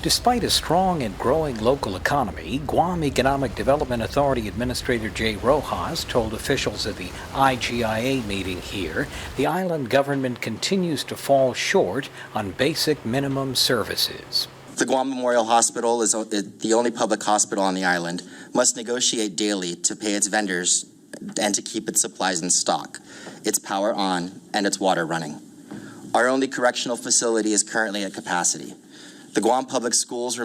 Despite a strong and growing local economy, Guam Economic Development Authority Administrator Jay Rojas told officials at the IGIA meeting here the island government continues to fall short on basic minimum services. The Guam Memorial Hospital is the only public hospital on the island, must negotiate daily to pay its vendors and to keep its supplies in stock, its power on, and its water running. Our only correctional facility is currently at capacity. The Guam Public Schools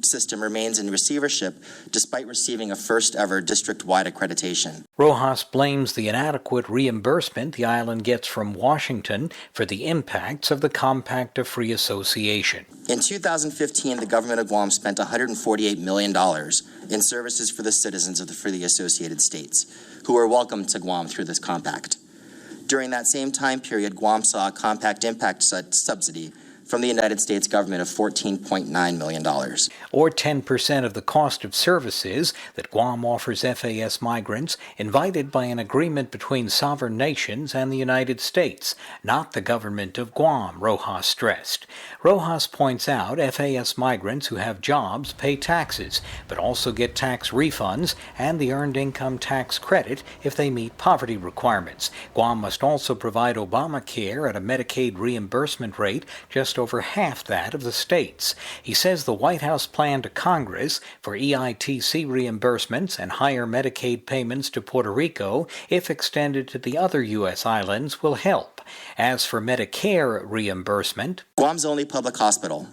system remains in receivership despite receiving a first-ever district-wide accreditation. Rojas blames the inadequate reimbursement the island gets from Washington for the impacts of the Compact of Free Association. In 2015, the government of Guam spent $148 million in services for the citizens of the Freely Associated States, who were welcomed to Guam through this compact. During that same time period, Guam saw a compact impact subsidy from the United States government of $14.9 million. Or 10% of the cost of services that Guam offers FAS migrants invited by an agreement between sovereign nations and the United States, not the government of Guam, Rojas stressed. Rojas points out FAS migrants who have jobs pay taxes, but also get tax refunds and the earned income tax credit if they meet poverty requirements. Guam must also provide Obamacare at a Medicaid reimbursement rate just over half that of the states. He says the White House plan to Congress for EITC reimbursements and higher Medicaid payments to Puerto Rico, if extended to the other U.S. islands, will help. As for Medicare reimbursement, Guam's only public hospital,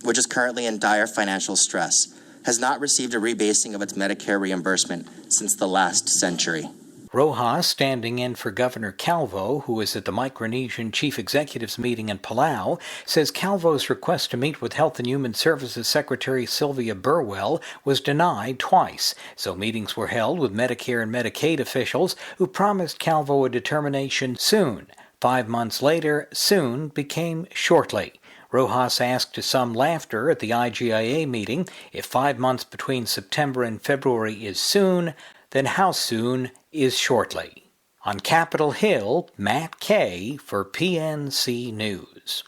which is currently in dire financial stress, has not received a rebasing of its Medicare reimbursement since the last century. Rojas, standing in for Governor Calvo, who is at the Micronesian Chief Executives meeting in Palau, says Calvo's request to meet with Health and Human Services Secretary Sylvia Burwell was denied twice, so meetings were held with Medicare and Medicaid officials who promised Calvo a determination soon. 5 months later, soon became shortly. Rojas asked to some laughter at the IGIA meeting, if 5 months between September and February is soon, then how soon is shortly? On Capitol Hill, Matt Kay for PNC News.